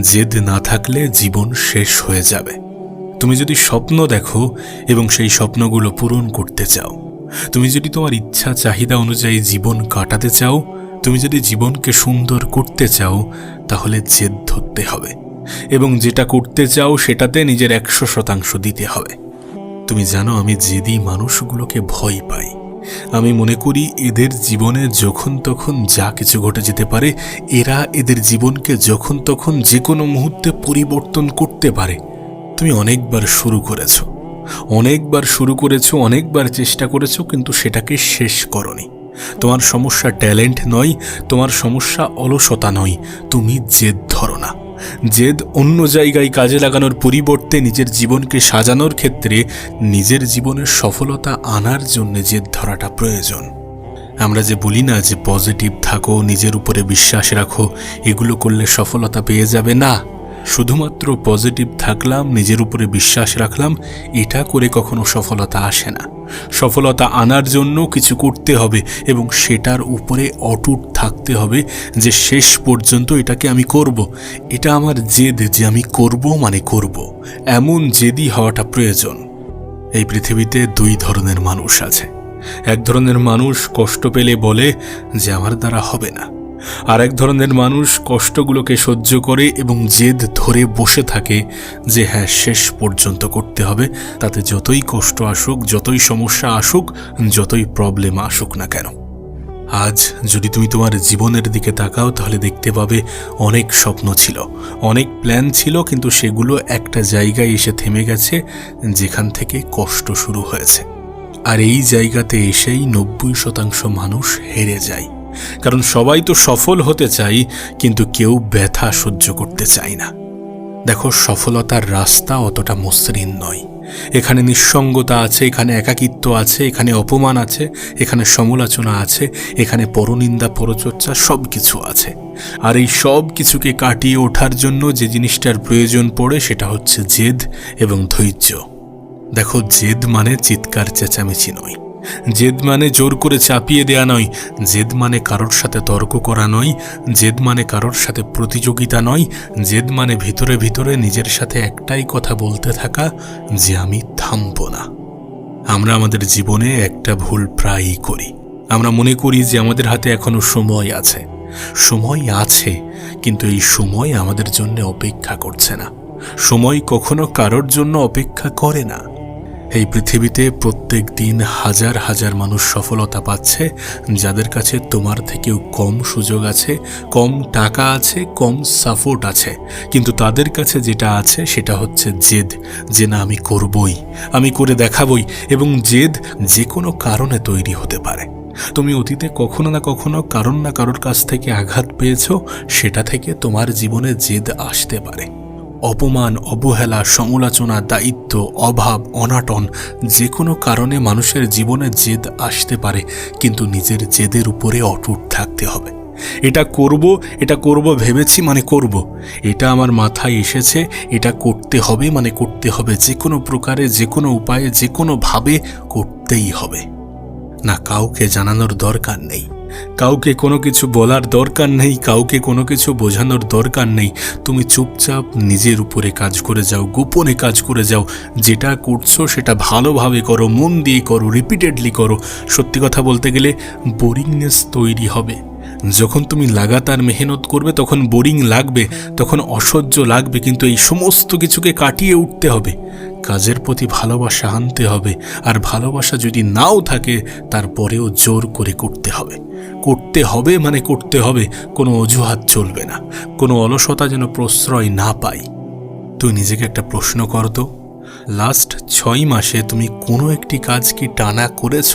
জেদ না থাকলে জীবন শেষ হয়ে যাবে। তুমি যদি স্বপ্ন দেখো এবং সেই স্বপ্নগুলো পূরণ করতে চাও, তুমি যদি তোমার ইচ্ছা চাহিদা অনুযায়ী জীবন কাটাতে চাও, তুমি যদি জীবনকে সুন্দর করতে চাও, তাহলে জেদ ধরতে হবে এবং যেটা করতে চাও সেটাতে নিজের 100% দিতে হবে। তুমি জানো, আমি জেদি মানুষগুলোকে ভয় পাই। আমি মনে করি এদের জীবনে যখন তখন যা কিছু ঘটে যেতে পারে, এরা এদের জীবনকে যখন তখন যে কোনো মুহূর্তে পরিবর্তন করতে পারে। তুমি অনেকবার শুরু করেছো, অনেকবার চেষ্টা করেছো, কিন্তু সেটাকে শেষ করনি। তোমার সমস্যা ট্যালেন্ট নয়, তোমার সমস্যা অলসতা নয়, তুমি জেদ ধরো না। জেদ অন্য জায়গায় কাজে লাগানোর পরিবর্তে নিজের জীবনকে সাজানোর ক্ষেত্রে নিজের জীবনের সফলতা আনার জন্য জেদ ধরাটা প্রয়োজন। আমরা যে বলি না যে পজিটিভ থাকো, নিজের উপরে বিশ্বাস রাখো, এগুলো করলে সফলতা পেয়ে যাবে, না। শুধুমাত্র পজিটিভ থাকলাম, নিজের উপরে বিশ্বাস রাখলাম, এটা করে কখনো সফলতা আসে না। সফলতা আনার জন্য কিছু করতে হবে এবং সেটার উপরে অটুট থাকতে হবে যে শেষ পর্যন্ত এটাকে আমি করব। এটা আমার জেদ যে আমি করব মানে করব, এমন জেদি হওয়াটা প্রয়োজন। এই পৃথিবীতে দুই ধরনের মানুষ আছে। এক ধরনের মানুষ কষ্ট পেলে বলে যে আমার দ্বারা হবে না, আর এক ধরনের মানুষ কষ্টগুলোকে সহ্য করে এবং জেদ ধরে বসে থাকে যে হ্যাঁ, শেষ পর্যন্ত করতে হবে, তাতে যতই কষ্ট আসুক, যতই সমস্যা আসুক, যতই প্রবলেম আসুক না কেন। আজ যদি তুমি তোমার জীবনের দিকে তাকাও, তাহলে দেখতে পাবে অনেক স্বপ্ন ছিল, অনেক প্ল্যান ছিল, কিন্তু সেগুলো একটা জায়গায় এসে থেমে গেছে যেখান থেকে কষ্ট শুরু হয়েছে। আর এই জায়গাতে এসেই 90% মানুষ হেরে যায়। কারণ সবাই তো সফল হতে চাই, কিন্তু কেউ ব্যথা সহ্য করতে চায় না। দেখো, সফলতার রাস্তা অতটা মসৃণ নয়। এখানে নিঃসঙ্গতা আছে, এখানে একাকিত্ব আছে, এখানে অপমান আছে, এখানে সমালোচনা আছে, এখানে পরনিন্দা পরচর্চা সব কিছু আছে। আর এই সব কিছুকে কাটিয়ে ওঠার জন্য যে জিনিসটার প্রয়োজন পড়ে সেটা হচ্ছে জেদ এবং ধৈর্য। দেখো, জেদ মানে চিৎকার চেঁচামেচি নয়, জেদ মানে জোর করে চাপিয়ে দেয়া নয়, জেদ মানে কারোর সাথে তর্ক করা নয়, জেদ মানে কারোর সাথে প্রতিযোগিতা নয়, জেদ মানে ভিতরে ভিতরে নিজের সাথে একটাই কথা বলতে থাকা যে আমি থামব না। আমরা আমাদের জীবনে একটা ভুল প্রায়ই করি। আমরা মনে করি যে আমাদের হাতে এখনো সময় আছে, কিন্তু এই সময় আমাদের জন্য অপেক্ষা করছে না। সময় কখনো কারোর জন্য অপেক্ষা করে না। এই পৃথিবীতে প্রত্যেক দিন হাজার হাজার মানুষ সফলতা পাচ্ছে, যাদের কাছে তোমার থেকেও কম সুযোগ আছে, কম টাকা আছে, কম সাপোর্ট আছে, কিন্তু তাদের কাছে যেটা আছে সেটা হচ্ছে জেদ, যে না, আমি করবই, আমি করে দেখাবই। এবং জেদ যে কোনো কারণে তৈরি হতে পারে। তুমি অতীতে কখনো না কখনো কারণ না কারোর কাছ থেকে আঘাত পেয়েছো, সেটা থেকে তোমার জীবনে জেদ আসতে পারে। অপমান, অবহেলা, সমালোচনা, দায়িত্ব, অভাব, অনাটন, যে কোনো কারণে মানুষের জীবনে জেদ আসতে পারে, কিন্তু নিজের জেদের উপরে অটুট থাকতে হবে। এটা করব ভেবেছি মানে করব, এটা আমার মাথায় এসেছে, এটা করতে হবে মানে করতে হবে, যে কোনো প্রকারে, যে কোনো উপায়ে, যে কোনোভাবে করতেই হবে। না, কাউকে জানানোর দরকার নেই, কাউকে কোনো কিছু বলার দরকার নেই, কাউকে কোনো কিছু বোঝানোর দরকার নেই। তুমি চুপচাপ নিজের উপরে কাজ করে যাও, গোপনে কাজ করে যাও। যেটা করছো সেটা ভালোভাবে করো, মন দিয়ে করো, রিপিটেডলি করো। সত্যি কথা বলতে গেলে বোরিংনেস তৈরি হবে। যখন তুমি লাগাতার মেহনত করবে তখন বোরিং লাগবে, তখন অসহ্য লাগবে, কিন্তু এই সমস্ত কিছুকে কাটিয়ে উঠতে হবে। কাজের প্রতি ভালোবাসা আনতে হবে, আর ভালোবাসা যদি নাও থাকে তারপরেও জোর করে করতে হবে। করতে হবে মানে করতে হবে, কোনো অজুহাত চলবে না, কোনো অলসতা যেন প্রশ্রয় না পাই। তুই নিজেকে একটা প্রশ্ন কর তো, লাস্ট 6 মাসে তুমি কোনো একটি কাজ কি টানা করেছ?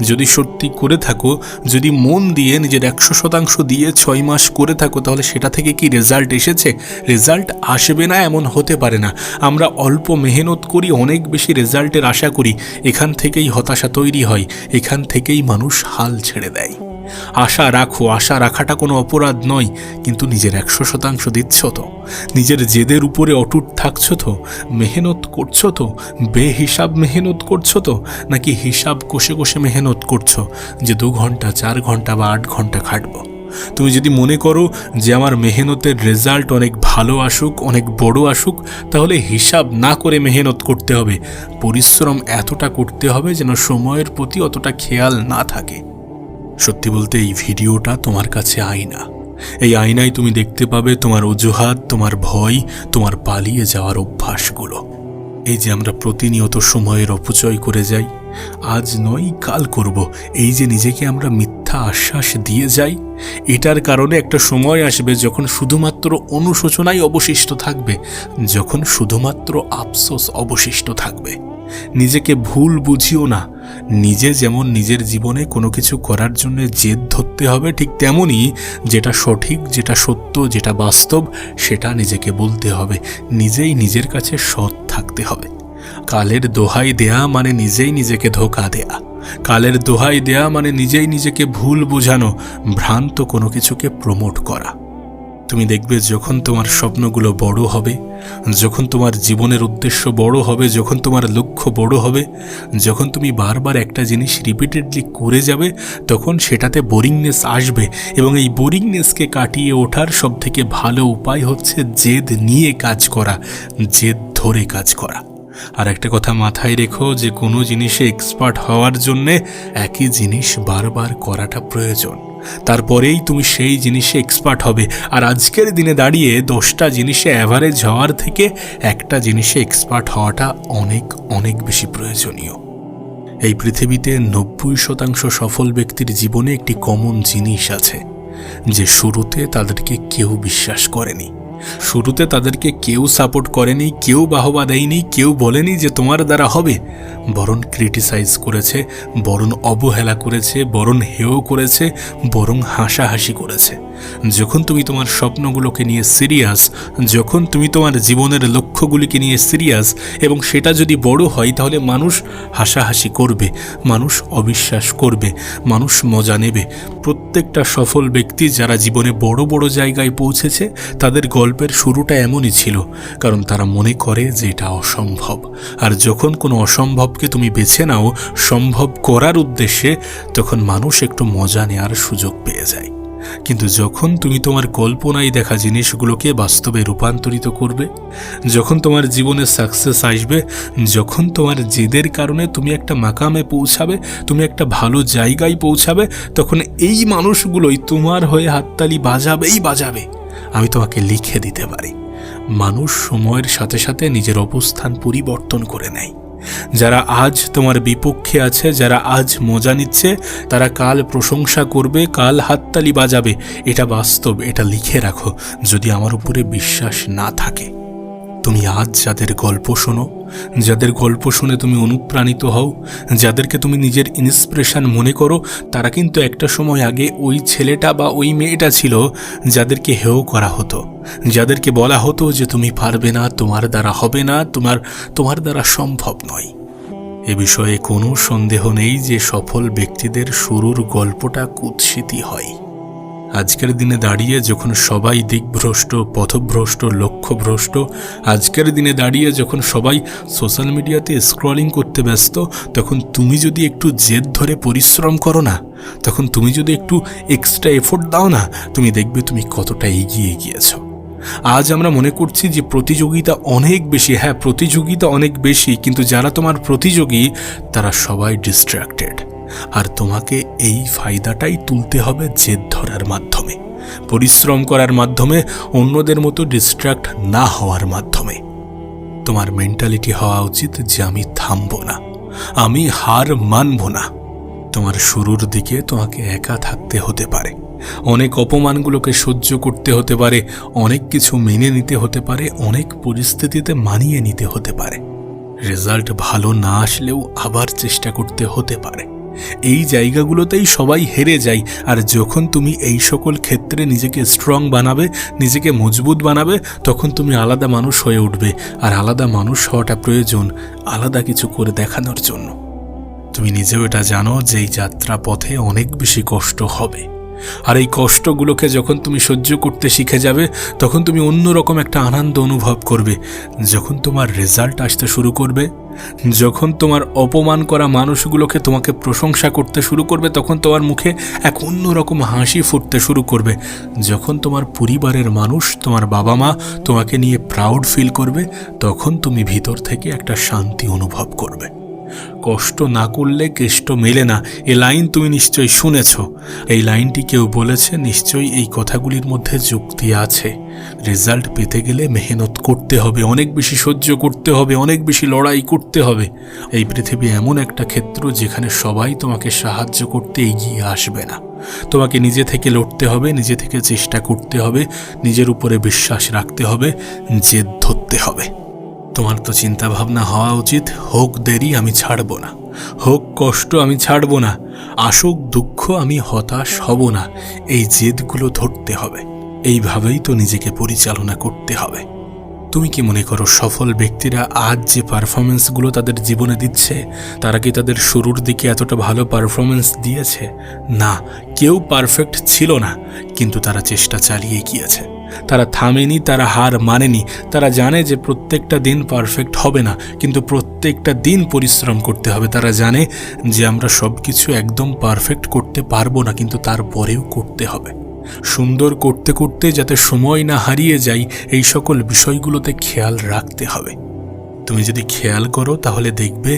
যদি সত্যি করে থাকো, যদি মন দিয়ে নিজের 100% দিয়ে 6 মাস করে থাকো, তাহলে সেটা থেকে কি রেজাল্ট এসেছে? রেজাল্ট আসবে না এমন হতে পারে না। আমরা অল্প মেহনত করি, অনেক বেশি রেজাল্টের আশা করি, এখান থেকেই হতাশা তৈরি হয়, এখান থেকেই মানুষ হাল ছেড়ে দেয়। আশা রাখো, আশা রাখাটা কোনো অপরাধ নয়, কিন্তু নিজের 100% দিচ্ছ তো? নিজের জেদের উপরে অটুট থাকছো তো? মেহনত করছো তো? বেহিসাব মেহনত করছো তো? নাকি হিসাব কষে কষে মেহনত করছো যে 2 ঘন্টা, 4 ঘন্টা বা 8 ঘন্টা খাটবো? তুমি যদি মনে করো যে আমার মেহনতের রেজাল্ট অনেক ভালো আসুক, অনেক বড় আসুক, তাহলে হিসাব না করে মেহনত করতে হবে, পরিশ্রম এতটা করতে হবে যেন সময়ের প্রতি অতটা খেয়াল না থাকে। সত্যি বলতে এই ভিডিওটা তোমার কাছে আয়না। এই আয়নায় তুমি দেখতে পাবে তোমার অজুহাত, তোমার ভয়, তোমার পালিয়ে যাওয়ার অভ্যাসগুলো। এই যে আমরা প্রতিনিয়ত সময়ের অপচয় করে যাই, আজ নয় কাল করব, এই যে নিজেকে আমরা মিথ্যা আশ্বাস দিয়ে যাই, এটার কারণে একটা সময় আসবে যখন শুধুমাত্র অনুশোচনাই অবশিষ্ট থাকবে, যখন শুধুমাত্র আফসোস অবশিষ্ট থাকবে। নিজেকে ভুল বুঝিও না। নিজে যেমন নিজের জীবনে কোনো কিছু করার জন্য জেদ ধরতে হবে, ঠিক তেমনই যেটা সঠিক, যেটা সত্য, যেটা বাস্তব, সেটা নিজেকে বলতে হবে। নিজেই নিজের কাছে সৎ থাকতে হবে। কালের দোহাই দেয়া মানে নিজেই নিজেকে ধোঁকা দেয়া। কালের দোহাই দেয়া মানে নিজেই নিজেকে ভুল বোঝানো, ভ্রান্ত কোনো কিছুকে প্রমোট করা। তুমি দেখবে যখন তোমার স্বপ্নগুলো বড় হবে, যখন তোমার জীবনের উদ্দেশ্য বড় হবে, যখন তোমার লক্ষ্য বড় হবে, যখন তুমি বারবার একটা জিনিস রিপিটেডলি করে যাবে, তখন সেটাতে বোরিংনেস আসবে। এবং এই বোরিংনেসকে কাটিয়ে ওঠার সবথেকে ভালো উপায় হচ্ছে জেদ নিয়ে কাজ করা, জেদ ধরে কাজ করা। আর একটা কথা মাথায় রেখো যে কোনো জিনিসে এক্সপার্ট হওয়ার জন্যে একই জিনিস বারবার করাটা প্রয়োজন, তারপরেই তুমি সেই জিনিসে এক্সপার্ট হবে। আর আজকের দিনে দাঁড়িয়ে 10টা জিনিসে অ্যাভারেজ হওয়ার থেকে একটা জিনিসে এক্সপার্ট হওয়াটা অনেক অনেক বেশি প্রয়োজনীয়। এই পৃথিবীতে 90% সফল ব্যক্তির জীবনে একটি কমন জিনিস আছে, যে শুরুতে তাদেরকে কেউ বিশ্বাস করেনি, শুরুতে তাদেরকে কেউ সাপোর্ট করেনি, কেউ বাহবা দেয়নি, কেউ বলেনি যে তোমার দ্বারা হবে, বরং ক্রিটিসাইজ করেছে, বরং অবহেলা করেছে, বরং হেয় করেছে, বরং হাসাহাসি করেছে। যখন তুমি তোমার স্বপ্নগুলোকে নিয়ে সিরিয়াস, যখন তুমি তোমার জীবনের লক্ষ্যগুলিকে নিয়ে সিরিয়াস, এবং সেটা যদি বড় হয়, তাহলে মানুষ হাসাহাসি করবে, মানুষ অবিশ্বাস করবে, মানুষ মজা নেবে। প্রত্যেকটা সফল ব্যক্তি যারা জীবনে বড় বড় জায়গায় পৌঁছেছে, তাদের গল্পের শুরুটা এমনই ছিল, কারণ তারা মনে করে যে এটা অসম্ভব। আর যখন কোনো অসম্ভবকে তুমি বেছে নাও সম্ভব করার উদ্দেশ্যে, তখন মানুষ একটু মজা নেওয়ার সুযোগ পেয়ে যায়। কিন্তু যখন তুমি তোমার কল্পনায় দেখা জিনিসগুলোকে বাস্তবে রূপান্তরিত করবে, যখন তোমার জীবনে সাকসেস আসবে, যখন তোমার জেদের কারণে তুমি একটা মাকামে পৌঁছাবে, তুমি একটা ভালো জায়গায় পৌঁছাবে, তখন এই মানুষগুলোই তোমার হয়ে হাততালি বাজাবেই বাজাবে। আমি তোমাকে লিখে দিতে পারি, মানুষ সময়ের সাথে সাথে নিজের অবস্থান পরিবর্তন করে নেয়। যারা আজ তোমার বিপক্ষে আছে, যারা আজ মজা নিচ্ছে, তারা কাল প্রশংসা করবে, কাল হাততালি বাজাবে। এটা বাস্তব, এটা লিখে রাখো। যদি আমার উপরে বিশ্বাস না থাকে, তুমি আজ যাদের গল্প শোনো, যাদের গল্প শুনে তুমি অনুপ্রাণিত হও, যাদেরকে তুমি নিজের ইন্সপিরেশন মনে করো, তারা কিন্তু একটা সময় আগে ওই ছেলেটা বা ওই মেয়েটা ছিল যাদেরকে হেয় করা হতো, যাদেরকে বলা হতো যে তুমি পারবে না, তোমার দ্বারা হবে না, তোমার দ্বারা সম্ভব নয়। এ বিষয়ে কোনো সন্দেহ নেই যে সফল ব্যক্তিদের শুরুর গল্পটা কুৎসিতই হয়। আজকের দিনে দাঁড়িয়ে যখন সবাই দিকভ্রষ্ট, পথভ্রষ্ট, লক্ষ্যভ্রষ্ট, আজকের দিনে দাঁড়িয়ে যখন সবাই সোশ্যাল মিডিয়াতে স্ক্রলিং করতে ব্যস্ত, তখন তুমি যদি একটু জেদ ধরে পরিশ্রম করো না, তখন তুমি যদি একটু এক্সট্রা এফোর্ট দাও না, তুমি দেখবে তুমি কতটা এগিয়ে গিয়েছো। আজ আমরা মনে করছি যে প্রতিযোগিতা অনেক বেশি, হ্যাঁ প্রতিযোগিতা অনেক বেশি, কিন্তু যারা তোমার প্রতিযোগী তারা সবাই ডিস্ট্র্যাক্টেড। আর তোমাকে এই ফায়দাটাই তুলতে হবে জেদ ধরার মাধ্যমে, পরিশ্রম করার মাধ্যমে, অন্যদের মতো ডিস্ট্র্যাক্ট না হওয়ার মাধ্যমে। তোমার মেন্টালিটি হওয়া উচিত যে আমি থামবো না, আমি হার মানবো না। তোমার শুরুর দিকে তোমাকে একা থাকতে হতে পারে, অনেক অপমানগুলোকে সহ্য করতে হতে পারে, অনেক কিছু মেনে নিতে হতে পারে, অনেক পরিস্থিতিতে মানিয়ে নিতে হতে পারে। রেজাল্ট ভালো না আসলেও আবার চেষ্টা করতে হতে পারে। এই জায়গাগুলোতেই সবাই হেরে যায়। আর যখন তুমি এই সকল ক্ষেত্রে নিজেকে স্ট্রং বানাবে, নিজেকে মজবুত বানাবে, তখন তুমি আলাদা মানুষ হয়ে উঠবে। আর আলাদা মানুষ হওয়াটা প্রয়োজন আলাদা কিছু করে দেখানোর জন্য। তুমি নিজেও এটা জানো যে এই যাত্রা পথে অনেক বেশি কষ্ট হবে, আর এই কষ্টগুলোকে যখন তুমি সহ্য করতে শিখে যাবে, তখন তুমি অন্যরকম একটা আনন্দ অনুভব করবে। যখন তোমার রেজাল্ট আসতে শুরু করবে, যখন তোমার অপমান করা মানুষগুলোকে তোমাকে প্রশংসা করতে শুরু করবে, তখন তোমার মুখে এক অন্যরকম হাসি ফুটতে শুরু করবে। যখন তোমার পরিবারের মানুষ, তোমার বাবা মা তোমাকে নিয়ে প্রাউড ফিল করবে, তখন তুমি ভিতর থেকে একটা শান্তি অনুভব করবে। কষ্ট না করলে কেষ্ট মেলে না, এই লাইন তুমি নিশ্চয়ই শুনেছ। এই লাইনটি কেউ বলেছে, নিশ্চয়ই এই কথাগুলির মধ্যে যুক্তি আছে। রেজাল্ট পেতে গেলে মেহনত করতে হবে, অনেক বেশি সহ্য করতে হবে, অনেক বেশি লড়াই করতে হবে। এই পৃথিবী এমন একটা ক্ষেত্র যেখানে সবাই তোমাকে সাহায্য করতে এগিয়ে আসবে না। তোমাকে নিজে থেকে লড়তে হবে, নিজে থেকে চেষ্টা করতে হবে, নিজের উপরে বিশ্বাস রাখতে হবে, জেদ ধরতে হবে। তোমার তো চিন্তা ভাবনা হওয়া উচিত, হোক দেরি আমি ছাড়ব না, হোক কষ্ট আমি ছাড়ব না, আসুক দুঃখ আমি হতাশ হব না। এই জেদগুলো ধরতে হবে, এইভাবেই তো নিজেকে পরিচালনা করতে হবে। তুমি কি মনে করো সফল ব্যক্তিরা আজ যে পারফরমেন্সগুলো তাদের জীবনে দিচ্ছে, তারা কি তাদের শুরুর দিকে এতটা ভালো পারফরমেন্স দিয়েছে? না, কেউ পারফেক্ট ছিল না, কিন্তু তারা চেষ্টা চালিয়ে গিয়েছে। তারা থামেনি, তারা হার মানেনি। তারা জানে যে প্রত্যেকটা দিন পারফেক্ট হবে না, কিন্তু প্রত্যেকটা দিন পরিশ্রম করতে হবে। তারা জানে যে আমরা সব কিছু একদম পারফেক্ট করতে পারবো না, কিন্তু তারপরেও করতে হবে। সুন্দর করতে করতে যাতে সময় না হারিয়ে যাই, এই সকল বিষয়গুলোতে খেয়াল রাখতে হবে। তুমি যদি খেয়াল করো তাহলে দেখবে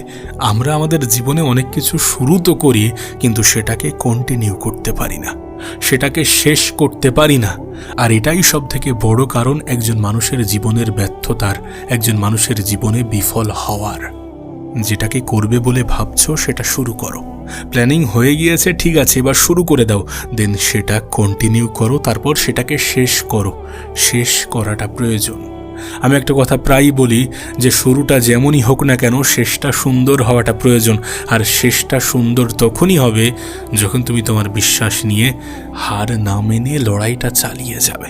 আমরা আমাদের জীবনে অনেক কিছু শুরু তো করি, কিন্তু সেটাকে কন্টিনিউ করতে পারি না, সেটাকে শেষ করতে পারি না। আর এটাই সব থেকে বড় কারণ একজন মানুষের জীবনের ব্যর্থতার, একজন মানুষের জীবনে বিফল হওয়ার। যেটাকে করবে বলে ভাবছো সেটা শুরু করো। প্ল্যানিং হয়ে গিয়েছে, ঠিক আছে, এবার শুরু করে দাও, দেন সেটা কন্টিনিউ করো, তারপর সেটাকে শেষ করো। শেষ করাটা প্রয়োজন। আমি একটা কথা প্রায়ই বলি যে শুরুটা যেমনই হোক না কেন, শেষটা সুন্দর হওয়াটা প্রয়োজন। আর শেষটা সুন্দর তখনই হবে যখন তুমি তোমার বিশ্বাস নিয়ে হার না মেনে লড়াইটা চালিয়ে যাবে।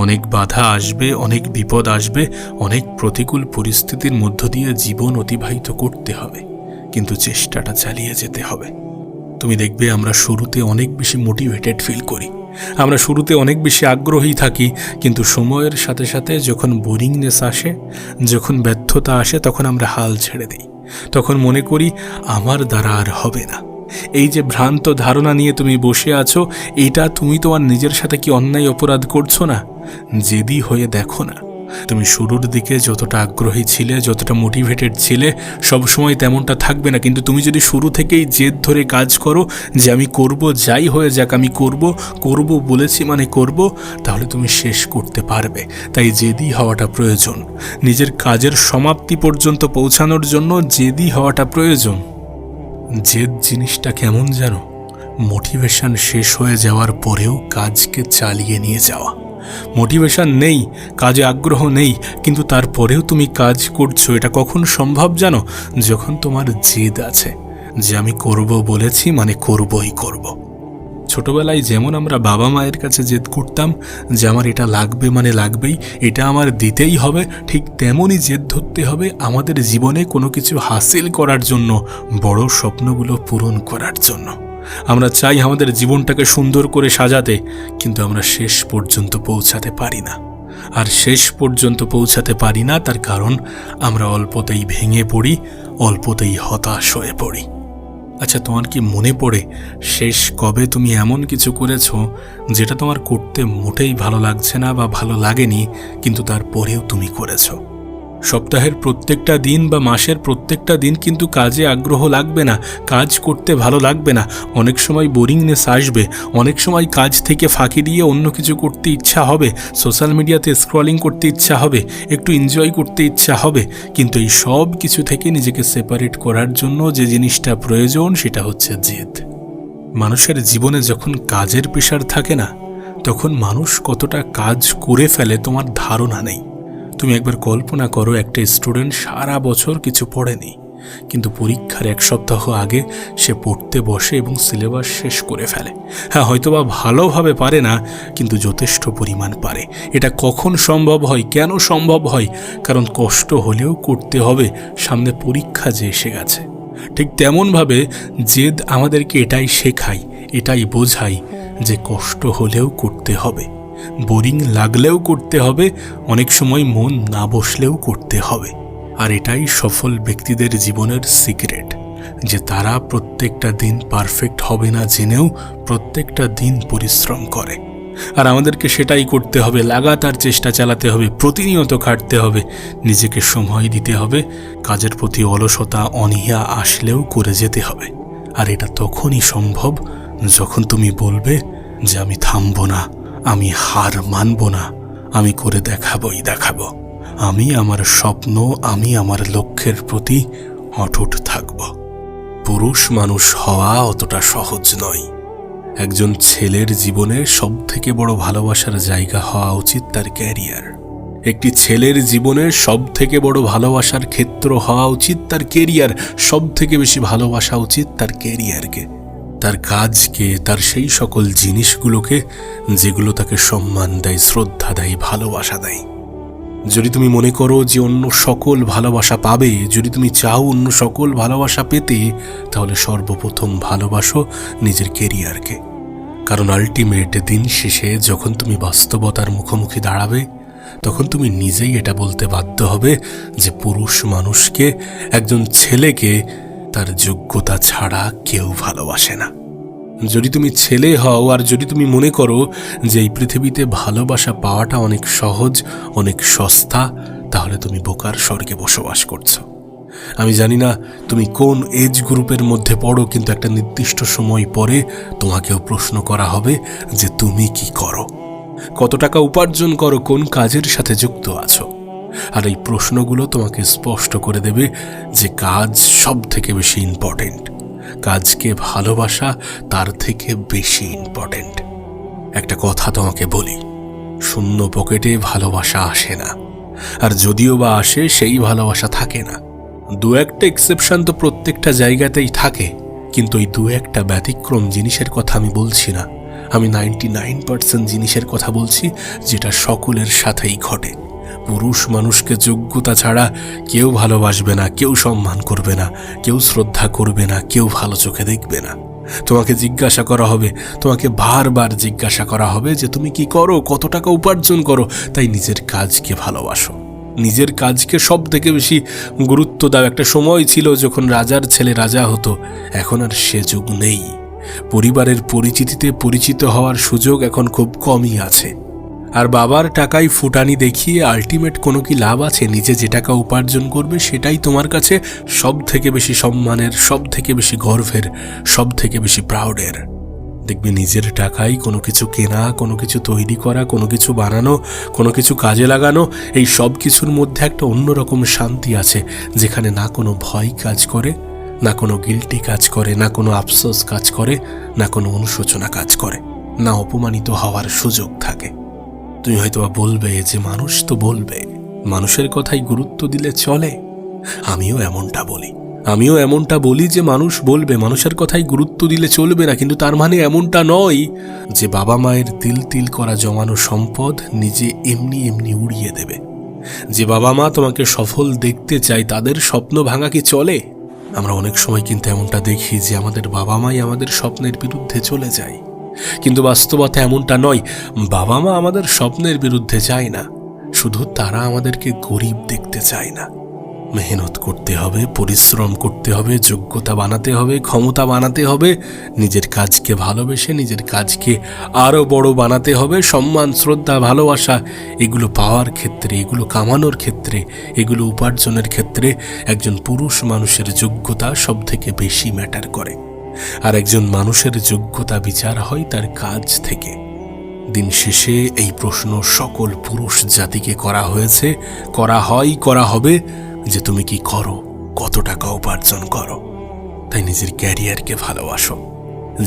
অনেক বাধা আসবে, অনেক বিপদ আসবে, অনেক প্রতিকূল পরিস্থিতির মধ্য দিয়ে জীবন অতিবাহিত করতে হবে, কিন্তু চেষ্টাটা চালিয়ে যেতে হবে। তুমি দেখবে আমরা শুরুতে অনেক বেশি মোটিভেটেড ফিল করি, আমরা শুরুতে অনেক বেশি আগ্রহী থাকি, কিন্তু সময়ের সাথে সাথে যখন বোরিংনেস আসে, যখন ব্যর্থতা আসে, তখন আমরা হাল ছেড়ে দিই। তখন মনে করি আমার দ্বারা আর হবে না। এই যে ভ্রান্ত ধারণা নিয়ে তুমি বসে আছো, এটা তুমি তোমার নিজের সাথে কি অন্যায় অপরাধ করছো না? জেদি হয়ে দেখো না, তুমি শুরুর দিকে যতটা আগ্রহী ছিলে, যতটা মোটিভেটেড ছিলে, সবসময় তেমনটা থাকবে না। কিন্তু তুমি যদি শুরু থেকেই জেদ ধরে কাজ করো যে আমি করব, যাই হয়ে যাক আমি করব বলেছি মানে করব, তাহলে তুমি শেষ করতে পারবে। তাই জেদি হওয়াটা প্রয়োজন। নিজের কাজের সমাপ্তি পর্যন্ত পৌঁছানোর জন্য জেদি হওয়াটা প্রয়োজন। জেদ জিনিসটা কেমন জানো? মোটিভেশন শেষ হয়ে যাওয়ার পরেও কাজকে চালিয়ে নিয়ে যাওয়া। মোটিভেশন নেই, কাজে আগ্রহ নেই, কিন্তু তারপরেও তুমি কাজ করছো। এটা কখন সম্ভব জানো? যখন তোমার জেদ আছে যে আমি করব বলেছি মানে করবই করব। ছোটবেলায় যেমন আমরা বাবা মায়ের কাছে জেদ করতাম যে আমার এটা লাগবে মানে লাগবেই, এটা আমার দিতেই হবে, ঠিক তেমনই জেদ ধরতে হবে আমাদের জীবনে কোনো কিছু হাসিল করার জন্য, বড় স্বপ্নগুলো পূরণ করার জন্য। আমরা চাই আমাদের জীবনটাকে সুন্দর করে সাজাতে, কিন্তু আমরা শেষ পর্যন্ত পৌঁছাতে পারি না। আর শেষ পর্যন্ত পৌঁছাতে পারি না তার কারণ আমরা অল্পতেই ভেঙে পড়ি, অল্পতেই হতাশ হয়ে পড়ি। আচ্ছা, তোমার কি মনে পড়ে শেষ কবে তুমি এমন কিছু করেছো যেটা তোমার করতে মোটেই ভালো লাগছে না বা ভালো লাগেনি, কিন্তু তারপরেও তুমি করেছো? সপ্তাহের প্রত্যেকটা দিন বা মাসের প্রত্যেকটা দিন কিন্তু কাজে আগ্রহ লাগবে না, কাজ করতে ভালো লাগবে না। অনেক সময় বোরিংনেস আসবে, অনেক সময় কাজ থেকে ফাঁকি দিয়ে অন্য কিছু করতে ইচ্ছা হবে, সোশ্যাল মিডিয়াতে স্ক্রলিং করতে ইচ্ছা হবে, একটু এনজয় করতে ইচ্ছা হবে। কিন্তু এই সব কিছু থেকে নিজেকে সেপারেট করার জন্য যে জিনিসটা প্রয়োজন সেটা হচ্ছে জেদ। মানুষের জীবনে যখন কাজের প্রেশার থাকে না, তখন মানুষ কতটা কাজ করে ফেলে তোমার ধারণা নেই। তুমি একবার কল্পনা করো, একটা স্টুডেন্ট সারা বছর কিছু পড়েনি, কিন্তু পরীক্ষার এক সপ্তাহ আগে সে পড়তে বসে এবং সিলেবাস শেষ করে ফেলে। হ্যাঁ, হয়তোবা ভালোভাবে পারে না, কিন্তু যথেষ্ট পরিমাণ পারে। এটা কখন সম্ভব হয়? কেন সম্ভব হয়? কারণ কষ্ট হলেও করতে হবে, সামনে পরীক্ষা যে এসে গেছে। ঠিক তেমনভাবে জেদ আমাদেরকে এটাই শেখায়, এটাই বোঝায় যে কষ্ট হলেও করতে হবে, বোরিং লাগলেও করতে হবে, অনেক সময় মন না বসলেও করতে হবে। আর এটাই সফল ব্যক্তিদের জীবনের সিক্রেট, যে তারা প্রত্যেকটা দিন পারফেক্ট হবে না জেনেও প্রত্যেকটা দিন পরিশ্রম করে। আর আমাদেরকে সেটাই করতে হবে, লাগাতার চেষ্টা চালাতে হবে, প্রতিনিয়ত খাটতে হবে, নিজেকে সময় দিতে হবে, কাজের প্রতি অলসতা অনীহা আসলেও করে যেতে হবে। আর এটা তখনই সম্ভব যখন তুমি বলবে যে আমি থামব না, আমি হার মানব না, আমি করে দেখাবো, আমি আমার স্বপ্ন, আমি আমার লক্ষ্যের প্রতি অটুট থাকব। পুরুষ মানুষ হওয়া অতটা সহজ নয়। একজন ছেলের জীবনে সবথেকে বড় ভালোবাসার জায়গা হওয়া উচিত তার ক্যারিয়ার। একটি ছেলের জীবনে সবথেকে বড় ভালোবাসার ক্ষেত্র হওয়া উচিত তার ক্যারিয়ার। সবথেকে বেশি ভালোবাসা উচিত তার ক্যারিয়ারকে, তার কাজকে, তার সেই সকল জিনিসগুলোকে যেগুলো তাকে সম্মান দেয়, শ্রদ্ধা দেয়, ভালোবাসা দেয়। যদি তুমি মনে করো যে অন্য সকল ভালোবাসা পাবে, যদি তুমি চাও অন্য সকল ভালোবাসা পেতে, তাহলে সর্বপ্রথম ভালোবাসো নিজের ক্যারিয়ারকে। কারণ আলটিমেট দিন শেষে যখন তুমি বাস্তবতার মুখোমুখি দাঁড়াবে, তখন তুমি নিজেই এটা বলতে বাধ্য হবে যে পুরুষ মানুষকে, একজন ছেলেকে তার যোগ্যতা ছাড়া কেউ ভালোবাসে না। যদি তুমি ছেলে হও আর যদি তুমি মনে করো যে এই পৃথিবীতে ভালোবাসা পাওয়াটা অনেক সহজ, অনেক সস্তা, তাহলে তুমি বোকার স্বর্গে বসবাস করছো। আমি জানি না তুমি কোন এজ গ্রুপের মধ্যে পড়ো, কিন্তু একটা নির্দিষ্ট সময় পরে তোমাকেও প্রশ্ন করা হবে যে তুমি কি করো, কত টাকা উপার্জন করো, কোন কাজের সাথে যুক্ত আছো। আর এই প্রশ্নগুলো তোমাকে স্পষ্ট করে দেবে যে কাজ সব থেকে বেশি ইম্পর্টেন্ট, কাজকে ভালোবাসা তার থেকে বেশি ইম্পর্টেন্ট। একটা কথা তোমাকে বলি, শূন্য পকেটে ভালোবাসা আসে না, আর যদিও বা আসে সেই ভালোবাসা থাকে না। দু একটা এক্সেপশন তো প্রত্যেকটা জায়গাতেই থাকে, কিন্তু এই দু একটা ব্যতিক্রম জিনিসের কথা আমি বলছি না। আমি 99% জিনিসের কথা বলছি যেটা সকলের সাথেই ঘটে। পুরুষ মানুষকে যোগ্যতা ছাড়া কেউ ভালোবাসবে না, কেউ সম্মান করবে না, কেউ শ্রদ্ধা করবে না, কেউ ভালো চোখে দেখবে না। তোমাকে জিজ্ঞাসা করা হবে, তোমাকে বারবার জিজ্ঞাসা করা হবে যে তুমি কি করো, কত টাকা উপার্জন করো। তাই নিজের কাজকে ভালোবাসো, নিজের কাজকে সব থেকে বেশি গুরুত্ব দাও। একটা সময় ছিল যখন রাজার ছেলে রাজা হতো, এখন আর সে যুগ নেই। পরিবারের পরিচিতিতে পরিচিত হওয়ার সুযোগ এখন খুব কমই আছে। আর বাবার টাকায় ফুটানি দেখিয়ে আলটিমেট কোনো কি লাভ আছে? নিজে যে টাকা উপার্জন করবে সেটাই তোমার কাছে সব থেকে বেশি সম্মানের, সব থেকে বেশি গর্বের, সব থেকে বেশি প্রাউডের। দেখবি নিজের টাকায় কোনো কিছু কেনা, কোনো কিছু তৈরি করা, কোনো কিছু বানানো, কোনো কিছু কাজে লাগানো, এই সব কিছুর মধ্যে একটা অন্যরকম শান্তি আছে, যেখানে না কোনো ভয় কাজ করে, না কোনো গিল্টি কাজ করে, না কোনো আফসোস কাজ করে, না কোনো অনুশোচনা কাজ করে, না অপমানিত হওয়ার সুযোগ থাকে। তুমি হয়তো বলবে যে মানুষ তো বলবে, মানুষের কথাই গুরুত্ব দিলে চলে। আমিও এমনটা বলি যে মানুষ বলবে, মানুষের কথাই গুরুত্ব দিলে চলবে না, কিন্তু তার মানে এমনটা নয় যে বাবা মায়ের তিল তিল করা জমানো সম্পদ নিজে এমনি এমনি উড়িয়ে দেবে। যে বাবা মা তোমাকে সফল দেখতে চায়, তাদের স্বপ্ন ভাঙা কি চলে? আমরা অনেক সময় কিন্তু এমনটা দেখি যে আমাদের বাবা মাই আমাদের স্বপ্নের বিরুদ্ধে চলে যায়, কিন্তু বাস্তবতা এমনটা নয়। বাবা মা আমাদের স্বপ্নের বিরুদ্ধে যায় না, শুধু তারা আমাদেরকে গরিব দেখতে চায় না। মেহনত করতে হবে, পরিশ্রম করতে হবে, যোগ্যতা বানাতে হবে, ক্ষমতা বানাতে হবে, নিজের কাজকে ভালোবেসে নিজের কাজকে আরও বড় বানাতে হবে। সম্মান, শ্রদ্ধা, ভালোবাসা এগুলো পাওয়ার ক্ষেত্রে, এগুলো কামানোর ক্ষেত্রে, এগুলো উপার্জনের ক্ষেত্রে একজন পুরুষ মানুষের যোগ্যতা সব থেকে বেশি ম্যাটার করে। আর একজন মানুষের যোগ্যতা বিচার হয় তার কাজ থেকে। দিন শেষে এই প্রশ্ন সকল পুরুষ জাতিকে করা হয়েছে, করা হয়, করা হবে যে তুমি কি করো, কত টাকা উপার্জন করো। তাই নিজের ক্যারিয়ারকে ভালোবাসো।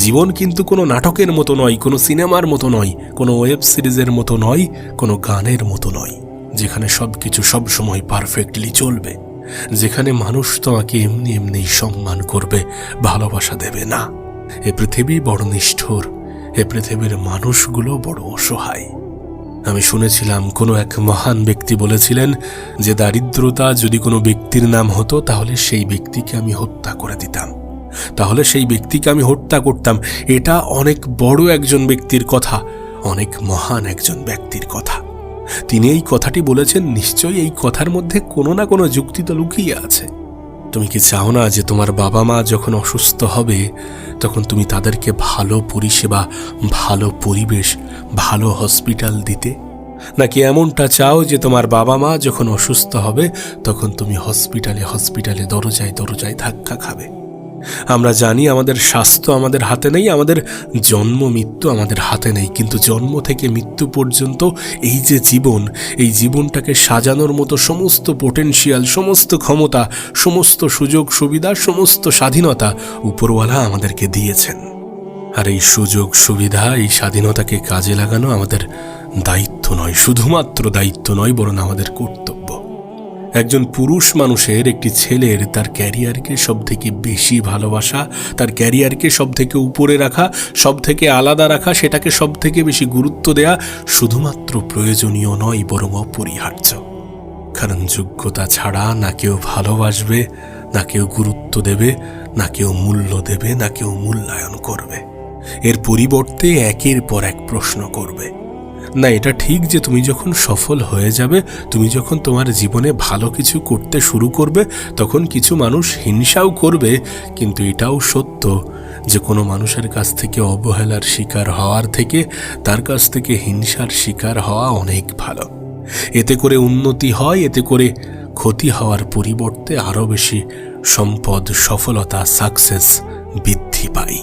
জীবন কিন্তু কোনো নাটকের মতো নয়, কোনো সিনেমার মতো নয়, কোনো ওয়েব সিরিজের মতো নয়, কোনো গানের মতো নয়, যেখানে সব কিছু সব সময় পারফেক্টলি চলবে, যেখানে মানুষ তোমাকে এমনি এমনি সম্মান করবে, ভালোবাসা দেবে না। এ পৃথিবী বড় নিষ্ঠুর, এ পৃথিবীর মানুষগুলো বড় অসহায়। আমি শুনেছিলাম কোনো এক মহান ব্যক্তি বলেছিলেন যে দারিদ্রতা যদি কোনো ব্যক্তির নাম হতো তাহলে সেই ব্যক্তিকে আমি হত্যা করে দিতাম। তাহলে সেই ব্যক্তিকে আমি হত্যা করতাম। এটা অনেক বড় একজন ব্যক্তির কথা, অনেক মহান একজন ব্যক্তির কথা। তিনি এই কথাটি বলেছেন, নিশ্চয়ই এই কথার মধ্যে কোনো না কোনো যুক্তি তো লুকিয়ে আছে। তুমি কি চাও না যে তোমার বাবা মা যখন অসুস্থ হবে তখন তুমি তাদেরকে ভালো পরিষেবা, ভালো পরিবেশ, ভালো হসপিটাল দিতে? নাকি এমনটা চাও যে তোমার বাবা মা যখন অসুস্থ হবে তখন তুমি হসপিটালে হসপিটালে দরজায় দরজায় ধাক্কা খাবে? আমরা জানি আমাদের স্বাস্থ্য আমাদের হাতে নেই, আমাদের জন্ম মৃত্যু আমাদের হাতে নেই, কিন্তু জন্ম থেকে মৃত্যু পর্যন্ত এই যে জীবন, এই জীবনটাকে সাজানোর মতো সমস্ত পোটেনশিয়াল, সমস্ত ক্ষমতা, সমস্ত সুযোগ সুবিধা, সমস্ত স্বাধীনতা উপরওয়ালা আমাদেরকে দিয়েছেন। আর এই সুযোগ সুবিধা, এই স্বাধীনতাকে কাজে লাগানো আমাদের দায়িত্ব নয়, শুধুমাত্র দায়িত্ব নয়, বরং আমাদের কর্তব্য। একজন পুরুষ মানুষের, একটি ছেলের তার ক্যারিয়ারকে সব থেকে বেশি ভালোবাসা, তার ক্যারিয়ারকে সব থেকে উপরে রাখা, সব থেকে আলাদা রাখা, সেটাকে সব থেকে বেশি গুরুত্ব দেয়া শুধুমাত্র প্রয়োজনীয় নয়, বরং অপরিহার্য। কারণ যোগ্যতা ছাড়া না কেউ ভালোবাসবে, না কেউ গুরুত্ব দেবে, না কেউ মূল্য দেবে, না কেউ মূল্যায়ন করবে। এর পরিবর্তে একের পর এক প্রশ্ন করবে। না, এটা ঠিক যে তুমি যখন সফল হয়ে যাবে, তুমি যখন তোমার জীবনে ভালো কিছু করতে শুরু করবে, তখন কিছু মানুষ হিংসাও করবে, কিন্তু এটাও সত্য যে কোনো মানুষের কাছ থেকে অবহেলার শিকার হওয়ার থেকে তার কাছ থেকে হিংসার শিকার হওয়া অনেক ভালো। এতে করে উন্নতি হয়, এতে করে ক্ষতি হওয়ার পরিবর্তে আরও বেশি সম্পদ, সফলতা, সাকসেস বৃদ্ধি পায়।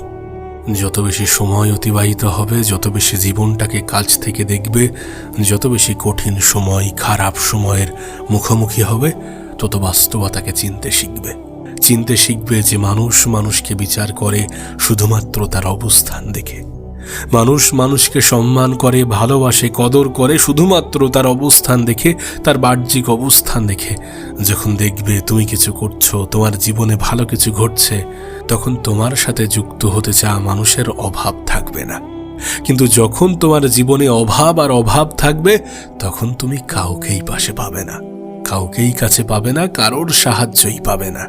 যত বেশি সময় অতিবাহিত হবে, যত বেশি জীবনটাকে কাছ থেকে দেখবে, যত বেশি কঠিন সময়, খারাপ সময়ের মুখোমুখি হবে, তত বাস্তবতাকে চিনতে শিখবে যে মানুষ মানুষকে বিচার করে শুধুমাত্র তার অবস্থান দেখে। মানুষ মানুষকে সম্মান করে, ভালোবাসে, কদর করে শুধুমাত্র তার অবস্থান দেখে, তার বাহ্যিক অবস্থান দেখে। যখন দেখবে তুমি কিছু করছো, তোমার জীবনে ভালো কিছু ঘটছে, তখন তোমার সাথে যুক্ত হতে চাওয়া মানুষের অভাব থাকবে না। কিন্তু যখন তোমার জীবনে অভাব আর অভাব থাকবে, তখন তুমি কাউকেই পাশে পাবে না, কাউকেই কাছে পাবে না, কারোর সাহায্যই পাবে না।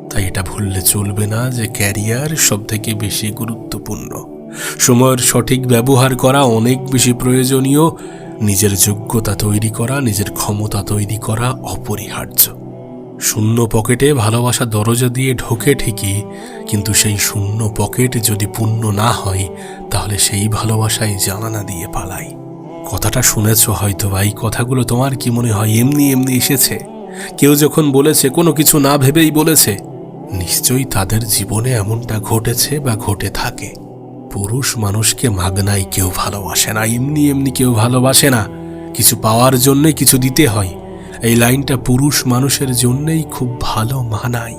তাই এটা ভুললে চলবে না যে ক্যারিয়ার সব থেকে বেশি গুরুত্বপূর্ণ। সময়ের সঠিক ব্যবহার করা অনেক বেশি প্রয়োজনীয়। নিজের যোগ্যতা তৈরি করা, নিজের ক্ষমতা তৈরি করা অপরিহার্য। শূন্য পকেটে ভালোবাসা দরজা দিয়ে ঢোকে ঠিকই, কিন্তু সেই শূন্য পকেট যদি পূর্ণ না হয়, তাহলে সেই ভালোবাসাই জানালা দিয়ে পালায়। কথাটা শুনেছ হয়তো, এই কথাগুলো তোমার কি মনে হয় এমনি এমনি এসেছে? কেউ যখন বলেছে, কোনো কিছু না ভেবেই বলেছে, নিশ্চয়ই তাদের জীবনে এমনটা ঘটেছে বা ঘটে থাকে। পুরুষ মানুষকে মাগনাই কেউ ভালোবাসে না, এমনি এমনি কেউ ভালোবাসে না। কিছু পাওয়ার জন্যে কিছু দিতে হয়। এই লাইনটা পুরুষ মানুষের জন্যেই খুব ভালো মানায়।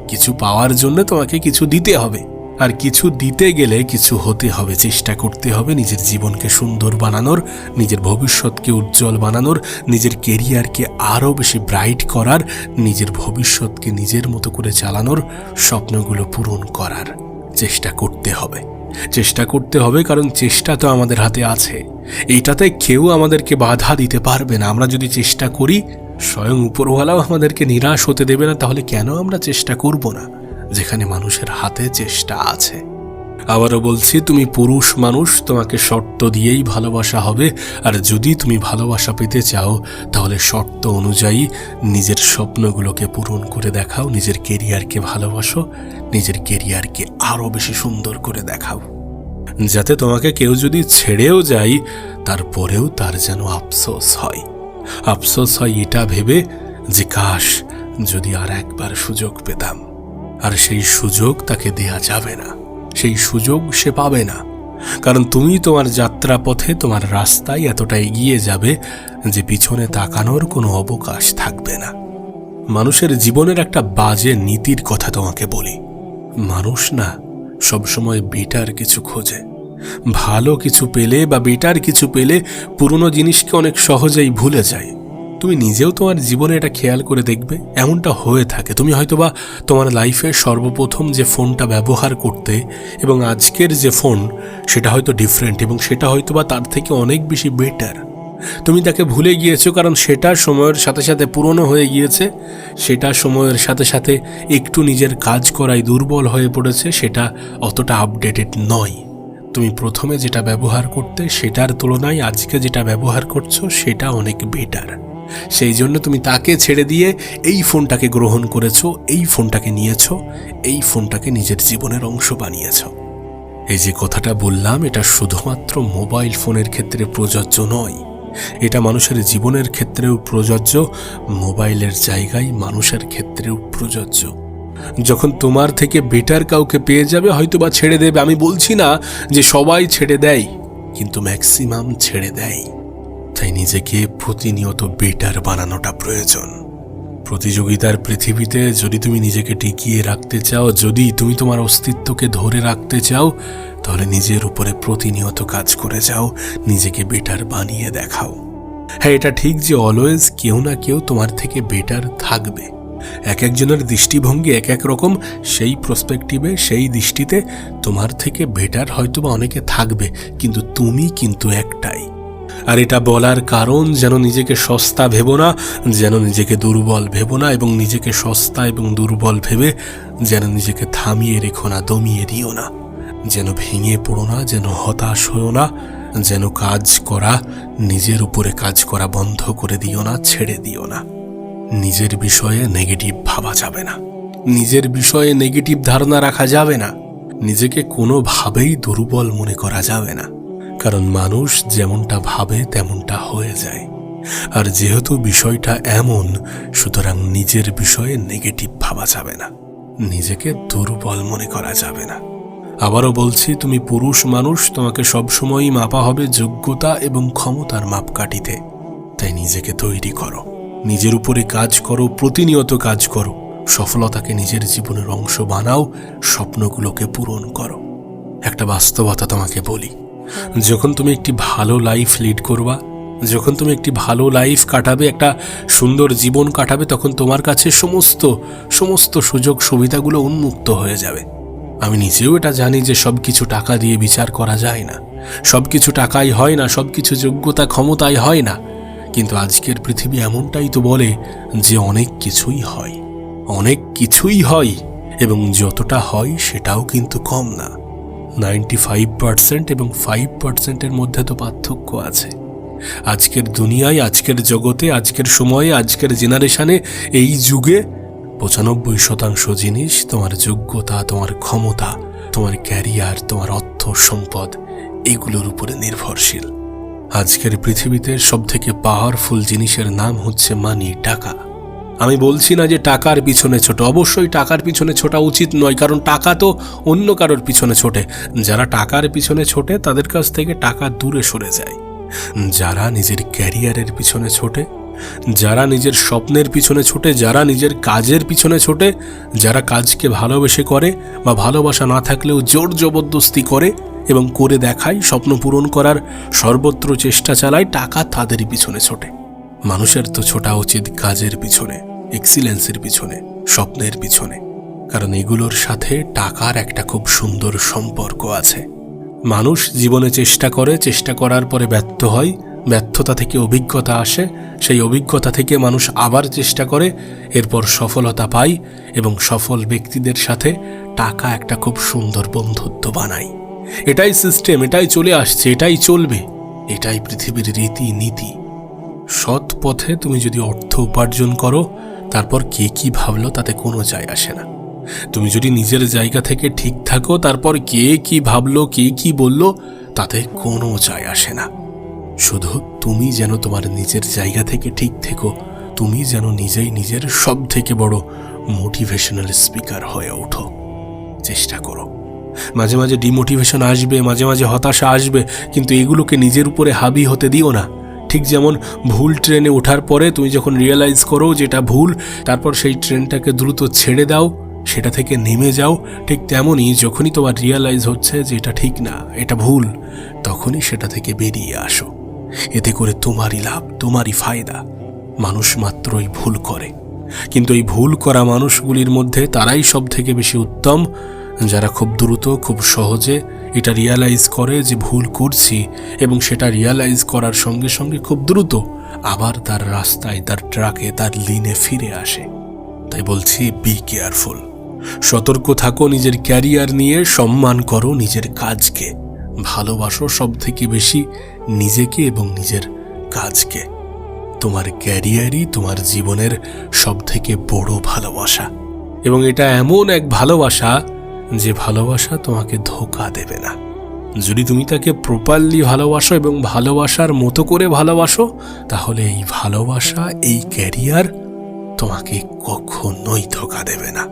কিছু পাওয়ার জন্য তোমাকে কিছু দিতে হবে, আর কিছু দিতে গেলে কিছু হতে হবে, চেষ্টা করতে হবে নিজের জীবনকে সুন্দর বানানোর, নিজের ভবিষ্যৎকে উজ্জ্বল বানানোর, নিজের কেরিয়ারকে আরও বেশি ব্রাইট করার, নিজের ভবিষ্যৎকে নিজের মতো করে চালানোর, স্বপ্নগুলো পূরণ করার চেষ্টা করতে হবে। কারণ চেষ্টা তো আমাদের হাতে আছে, এইটাতে কেউ আমাদেরকে বাধা দিতে পারবে না। আমরা যদি চেষ্টা করি, স্বয়ং উপরওয়ালাও আমাদেরকে নিরাশ হতে দেবে না। তাহলে কেন আমরা চেষ্টা করব না, যেখানে মানুষের হাতে চেষ্টা আছে? আবারও বলছি, তুমি পুরুষ মানুষ, তোমাকে শর্ত দিয়েই ভালোবাসা হবে। আর যদি তুমি ভালোবাসা পেতে চাও, তাহলে শর্ত অনুযায়ী নিজের স্বপ্নগুলোকে পূরণ করে দেখাও, নিজের কেরিয়ারকে ভালোবাসো, নিজের কেরিয়ারকে আরও বেশি সুন্দর করে দেখাও, যাতে তোমাকে কেউ যদি ছেড়েও যায়, তারপরেও তার যেন আফসোস হয় এটা ভেবে যে কাশ যদি আর একবার সুযোগ পেতাম। আর সেই সুযোগ তাকে দেয়া যাবে না, সেই সুযোগ সে পাবে না। কারণ তুমি তোমার যাত্রা পথে, তোমার রাস্তায় এতটা এগিয়ে যাবে যে পিছনে তাকানোর কোনো অবকাশ থাকবে না। মানুষের জীবনের একটা বাজে নীতির কথা তোমাকে বলি। মানুষ না সবসময় বেটার কিছু খোঁজে। ভালো কিছু পেলে বা বেটার কিছু পেলে পুরনো জিনিসকে অনেক সহজেই ভুলে যায়। তুমি নিজেও তোমার জীবনে এটা খেয়াল করে দেখবে, এমনটা হয়ে থাকে। তুমি হয়তোবা তোমার লাইফে সর্বপ্রথম যে ফোনটা ব্যবহার করতে এবং আজকের যে ফোন, সেটা হয়তো ডিফারেন্ট, এবং সেটা হয়তোবা তার থেকে অনেক বেশি বেটার। তুমি তাকে ভুলে গিয়েছো কারণ সেটা সময়ের সাথে সাথে পুরনো হয়ে গিয়েছে, সেটা সময়ের সাথে সাথে একটু নিজের কাজ করায় দুর্বল হয়ে পড়েছে, সেটা অতটা আপডেটেড নয়। তুমি প্রথমে যেটা ব্যবহার করতে সেটার তুলনায় আজকে যেটা ব্যবহার করছো সেটা অনেক বেটার। সেই জন্য তুমি তাকে ছেড়ে দিয়ে এই ফোনটাকে গ্রহণ করেছো, এই ফোনটাকে নিয়েছো, এই ফোনটাকে নিজের জীবনের অংশ বানিয়েছো। এই যে কথাটা বললাম এটা শুধুমাত্র মোবাইল ফোনের ক্ষেত্রে প্রযোজ্য নয়, এটা মানুষের জীবনের ক্ষেত্রেও প্রযোজ্য, মোবাইলের জায়গায় মানুষের ক্ষেত্রেও প্রযোজ্য। যখন তোমার থেকে বেটার কাউকে পেয়ে যাবে হয়তোবা ছেড়ে দেবে, আমি বলছি না যে সবাই ছেড়ে দেয়, কিন্তু ম্যাক্সিমাম ছেড়ে দেয়। তাই নিজেকে প্রতিনিয়ত বেটার বানানোটা প্রয়োজন। প্রতিযোগিতার পৃথিবীতে যদি তুমি নিজেকে টিকিয়ে রাখতে চাও, যদি তুমি তোমার অস্তিত্বকে ধরে রাখতে চাও, তাহলে নিজের উপরে প্রতিনিয়ত কাজ করে যাও, নিজেকে বেটার বানিয়ে দেখাও। হ্যাঁ, এটা ঠিক যে অলওয়েজ কেউ না কেউ তোমার থেকে বেটার থাকবে। এক একজনের দৃষ্টিভঙ্গি এক এক রকম, সেই প্রসপেক্টিভে সেই দৃষ্টিতে তোমার থেকে বেটার হয়তোবা অনেকে থাকবে, কিন্তু তুমি কিন্তু একটাই। আর এটা বলার কারণ যেন নিজেকে সস্তা ভেবো না, যেন নিজেকে দুর্বল ভেবো না, এবং নিজেকে সস্তা এবং দুর্বল ভেবে যেন নিজেকে থামিয়ে রেখো না, দমিয়ে দিও না, যেন ভেঙে পড়ো না, যেন হতাশ হও না, যেন কাজ করা, নিজের উপরে কাজ করা বন্ধ করে দিও না, ছেড়ে দিও না। নিজের বিষয়ে নেগেটিভ ভাবা যাবে না, নিজের বিষয়ে নেগেটিভ ধারণা রাখা যাবে না, নিজেকে কোনোভাবেই দুর্বল মনে করা যাবে না, কারণ মানুষ যেমনটা ভাবে তেমনটা হয়ে যায়। আর যেহেতু বিষয়টা এমন, সুতরাং নিজের বিষয়ে নেগেটিভ ভাবা যাবে না, নিজেকে দুর্বল মনে করা যাবে না। আবারও বলছি, তুমি পুরুষ মানুষ, তোমাকে সবসময়ই মাপা হবে যোগ্যতা এবং ক্ষমতার মাপকাঠিতে। তাই নিজেকে তৈরি করো, নিজের উপরে কাজ করো, প্রতিনিয়ত কাজ করো, সফলতাকে নিজের জীবনের অংশ বানাও, স্বপ্নগুলোকে পূরণ করো। একটা বাস্তবতা তোমাকে বলি, যখন তুমি একটি ভালো লাইফ লিড করবা, যখন তুমি একটি ভালো লাইফ কাটাবে, একটা সুন্দর জীবন কাটাবে, তখন তোমার কাছে সমস্ত সুযোগ সুবিধাগুলো উন্মুক্ত হয়ে যাবে। আমি নিজেও এটা জানি যে সব কিছু টাকা দিয়ে বিচার করা যায় না, সব কিছু টাকাই হয় না, সব কিছু যোগ্যতা ক্ষমতায় হয় না, কিন্তু আজকের পৃথিবী এমনটাই তো বলে যে অনেক কিছুই হয়, অনেক কিছুই হয়, এবং যতটা হয় সেটাও কিন্তু কম না। 95% এবং 5%-এর মধ্যে তো পার্থক্য আছে। আজকের দুনিয়ায়, আজকের জগতে, আজকের সময়ে, আজকের জেনারেশনে, এই যুগে 95% জিনিস তোমার যোগ্যতা, তোমার ক্ষমতা, তোমার ক্যারিয়ার, তোমার অর্থ সম্পদ, এগুলোর উপরে নির্ভরশীল। আজকের পৃথিবীতে সবথেকে পাওয়ারফুল জিনিসের নাম হচ্ছে মানি, টাকা। আমি বলছি না যে টাকার পিছনে ছোট, অবশ্যই টাকার পিছনে ছোটা উচিত নয়, কারণ টাকা তো অন্য কারোর পিছনে ছোটে। যারা টাকার পিছনে ছোটে তাদের কাছ থেকে টাকা দূরে সরে যায়। যারা নিজের ক্যারিয়ারের পিছনে ছোটে, যারা নিজের স্বপ্নের পিছনে ছোটে, যারা নিজের কাজের পিছনে ছোটে, যারা কাজকে ভালোবেসে করে বা ভালোবাসা না থাকলেও জোর জবরদস্তি করে এবং করে দেখায়, স্বপ্ন পূরণ করার সর্বত্র চেষ্টা চালায়, টাকা তাদেরই পিছনে ছোটে। মানুষের তো ছোটা উচিত কাজের পিছনে, এক্সিলেন্সের পিছনে, স্বপ্নের পিছনে, কারণ এগুলোর সাথে টাকার একটা খুব সুন্দর সম্পর্ক আছে। মানুষ জীবনে চেষ্টা করে, চেষ্টা করার পরে ব্যর্থ হয়, ব্যর্থতা থেকে অভিজ্ঞতা আসে, সেই অভিজ্ঞতা থেকে মানুষ আবার চেষ্টা করে, এরপর সফলতা পায়, এবং সফল ব্যক্তিদের সাথে টাকা একটা খুব সুন্দর বন্ধুত্ব বানায়। এটাই সিস্টেম, এটাই চলে আসছে, এটাই চলবে, এটাই পৃথিবীর রীতি নীতি। সৎ পথে তুমি যদি অর্থ উপার্জন করো, তারপর কে কি ভাবলো তাতে কোনো যায় আসে না। তুমি যদি নিজের জায়গা থেকে ঠিক থাকো, তারপর কে কি ভাবলো, কে কি বললো, তাতে কোনো যায় আসে না। শুধু তুমি যেন তোমার নিজের জায়গা থেকে ঠিক থেকো, তুমি যেন নিজেই নিজের সব থেকে বড় মোটিভেশনাল স্পিকার হয়ে ওঠো। চেষ্টা করো। মাঝে মাঝে ডিমোটিভেশন আসবে, মাঝে মাঝে হতাশা আসবে, কিন্তু এগুলোকে নিজের উপরে হাবি হতে দিও না। ঠিক যেমন ভুল ট্রেনে ওঠার পরে তুমি যখন রিয়েলাইজ করো যেটা ভুল, তারপর সেই ট্রেনটাকে দ্রুত ছেড়ে দাও, সেটা থেকে নেমে যাও, ঠিক তেমনই যখনই তোমার রিয়েলাইজ হচ্ছে যে এটা ঠিক না, এটা ভুল, তখনই সেটা থেকে বেরিয়ে আসো। এতে করে তোমারই লাভ, তোমারই ফায়দা। মানুষ মাত্রই ভুল করে, কিন্তু এই ভুল করা মানুষগুলির মধ্যে তারাই সব থেকে বেশি উত্তম, যারা খুব দ্রুত, খুব সহজে এটা রিয়ালাইজ করে যে ভুল করছি এবং সেটা রিয়ালাইজ করার সঙ্গে সঙ্গে খুব দ্রুত আবার তার রাস্তায়, তার ট্রাকে, তার লিনে ফিরে আসে। তাই বলছি, বি কেয়ারফুল। সতর্ক থাকো নিজের ক্যারিয়ার নিয়ে, সম্মান করো নিজের কাজকে, ভালোবাসো সব থেকে বেশি নিজেকে এবং নিজের কাজকে। তোমার ক্যারিয়ারই তোমার জীবনের সব থেকে বড় ভালোবাসা, এবং এটা এমন এক ভালোবাসা যে ভালোবাসা তোমাকে ধোঁকা দেবে না। যদি তুমি তাকে প্রপারলি ভালোবাসো এবং ভালোবাসার মতো করে ভালোবাসো, তাহলে এই ভালোবাসা, এই ক্যারিয়ার তোমাকে কখনোই ধোঁকা দেবে না।